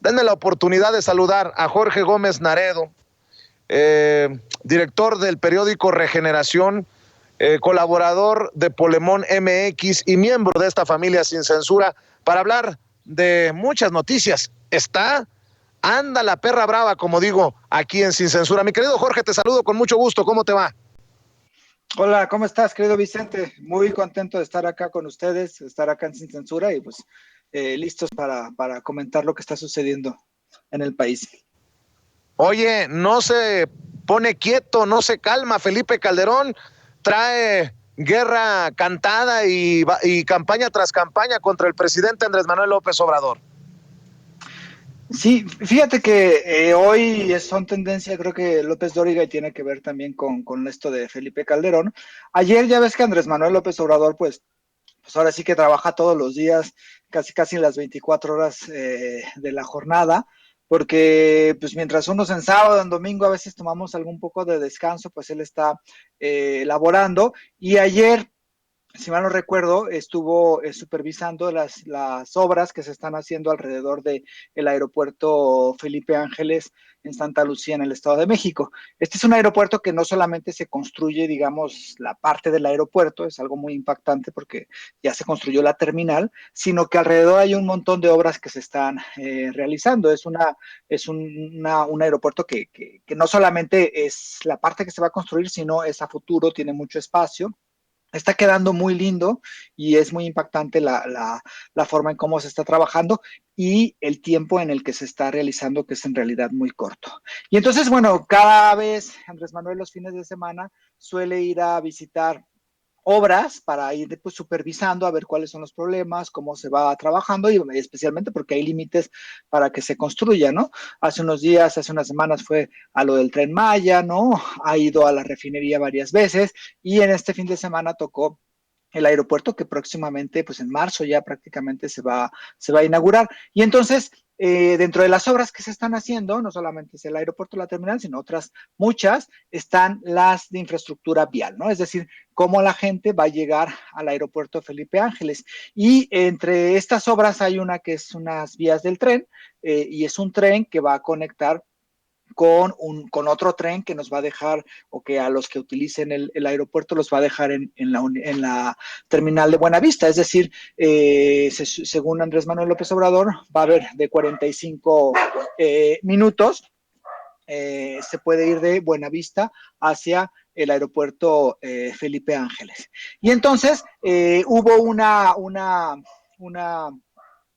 Denme la oportunidad de saludar a Jorge Gómez Naredo, director del periódico Regeneración, colaborador de Polemón MX y miembro de esta familia Sin Censura, para hablar de muchas noticias. Anda la perra brava, como digo, aquí en Sin Censura. Mi querido Jorge, te saludo con mucho gusto. ¿Cómo te va? Hola, ¿cómo estás, querido Vicente? Muy contento de estar acá con ustedes, estar acá en Sin Censura y pues listos para comentar lo que está sucediendo en el país. Oye, no se pone quieto, no se calma. Felipe Calderón trae guerra cantada y campaña tras campaña contra el presidente Andrés Manuel López Obrador. Sí, fíjate que hoy son tendencia, creo que López Dóriga y tiene que ver también con esto de Felipe Calderón. Ayer ya ves que Andrés Manuel López Obrador, pues ahora sí que trabaja todos los días, casi las 24 horas de la jornada, porque pues mientras unos en sábado, en domingo a veces tomamos algún poco de descanso, pues él está laborando. Y ayer, si mal no recuerdo, estuvo supervisando las obras que se están haciendo alrededor del aeropuerto Felipe Ángeles en Santa Lucía, en el Estado de México. Este es un aeropuerto que no solamente se construye, digamos, la parte del aeropuerto, es algo muy impactante porque ya se construyó la terminal, sino que alrededor hay un montón de obras que se están realizando. Un aeropuerto que no solamente es la parte que se va a construir, sino es a futuro, tiene mucho espacio. Está quedando muy lindo y es muy impactante la forma en cómo se está trabajando y el tiempo en el que se está realizando, que es en realidad muy corto. Y entonces, bueno, cada vez Andrés Manuel los fines de semana suele ir a visitar obras para ir pues, supervisando a ver cuáles son los problemas, cómo se va trabajando y especialmente porque hay límites para que se construya, ¿no? Hace unos días, hace unas semanas fue a lo del Tren Maya, ¿no? Ha ido a la refinería varias veces y en este fin de semana tocó el aeropuerto que próximamente, pues en marzo ya prácticamente se va a inaugurar. Y entonces, dentro de las obras que se están haciendo, no solamente es el aeropuerto, la terminal, sino otras muchas, están las de infraestructura vial, ¿no? Es decir, cómo la gente va a llegar al aeropuerto Felipe Ángeles. Y entre estas obras hay una que es unas vías del tren, y es un tren que va a conectar con otro tren que nos va a dejar, o que a los que utilicen el aeropuerto los va a dejar en la terminal de Buenavista. Es decir, según Andrés Manuel López Obrador, va a haber de 45 minutos, se puede ir de Buenavista hacia el aeropuerto Felipe Ángeles. Y entonces hubo una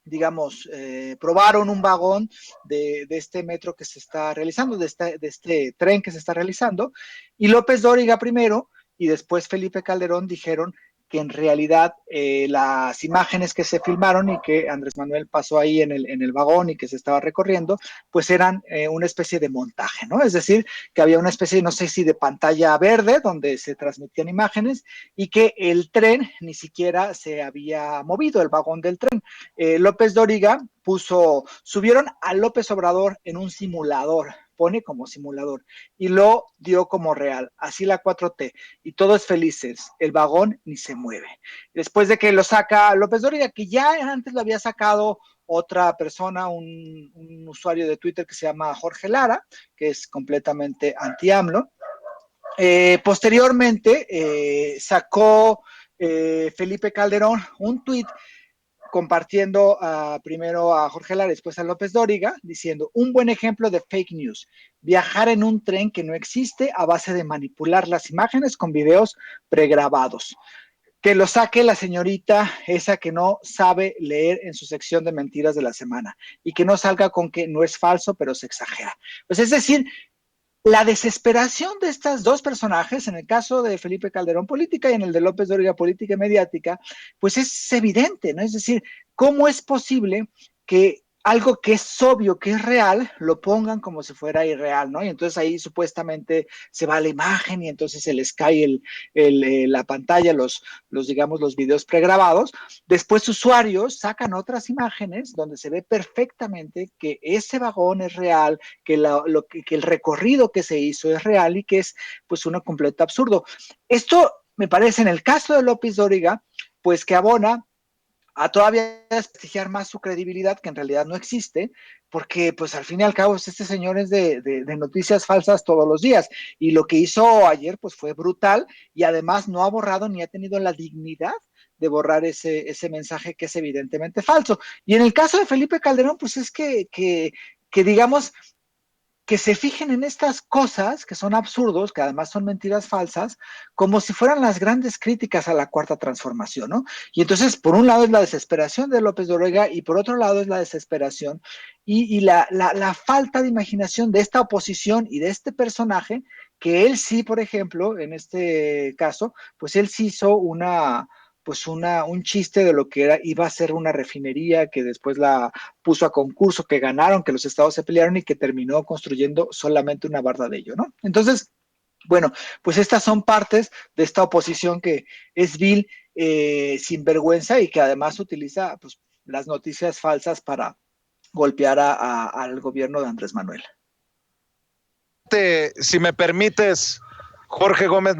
digamos, probaron un vagón de este metro que se está realizando, de este tren que se está realizando, y López Dóriga primero y después Felipe Calderón dijeron que en realidad las imágenes que se filmaron y que Andrés Manuel pasó ahí en el vagón y que se estaba recorriendo, pues eran una especie de montaje, ¿no? Es decir, que había una especie, no sé si de pantalla verde donde se transmitían imágenes y que el tren ni siquiera se había movido, el vagón del tren. López Dóriga subieron a López Obrador en un simulador, pone como simulador, y lo dio como real, así la 4T, y todos felices, el vagón ni se mueve. Después de que lo saca López Dóriga, que ya antes lo había sacado otra persona, un usuario de Twitter que se llama Jorge Lara, que es completamente anti-AMLO. Posteriormente sacó Felipe Calderón un tuit compartiendo primero a Jorge Lara, después a López Dóriga, diciendo, un buen ejemplo de fake news, viajar en un tren que no existe a base de manipular las imágenes con videos pregrabados. Que lo saque la señorita esa que no sabe leer en su sección de mentiras de la semana y que no salga con que no es falso, pero se exagera. Pues es decir, la desesperación de estos dos personajes, en el caso de Felipe Calderón política y en el de López Dóriga política y mediática, pues es evidente, ¿no? Es decir, ¿cómo es posible que algo que es obvio, que es real, lo pongan como si fuera irreal, ¿no? Y entonces ahí supuestamente se va la imagen y entonces se les cae la pantalla, digamos, los videos pregrabados. Después usuarios sacan otras imágenes donde se ve perfectamente que ese vagón es real, que el recorrido que se hizo es real y que es pues un completo absurdo. Esto me parece en el caso de López Dóriga, pues que abona a todavía desprestigiar más su credibilidad, que en realidad no existe, porque pues al fin y al cabo este señor es de noticias falsas todos los días, y lo que hizo ayer pues fue brutal, y además no ha borrado ni ha tenido la dignidad de borrar ese mensaje que es evidentemente falso. Y en el caso de Felipe Calderón, pues es que digamos, que se fijen en estas cosas que son absurdos, que además son mentiras falsas, como si fueran las grandes críticas a la cuarta transformación, ¿no? Y entonces, por un lado es la desesperación de López Dóriga y por otro lado es la desesperación y la falta de imaginación de esta oposición y de este personaje, que él sí, por ejemplo, en este caso, pues él sí hizo un chiste de lo que iba a ser una refinería que después la puso a concurso, que ganaron, que los estados se pelearon y que terminó construyendo solamente una barda de ello, ¿no? Entonces, bueno, pues estas son partes de esta oposición que es vil, sinvergüenza y que además utiliza pues, las noticias falsas para golpear al gobierno de Andrés Manuel. Si me permites, Jorge Gómez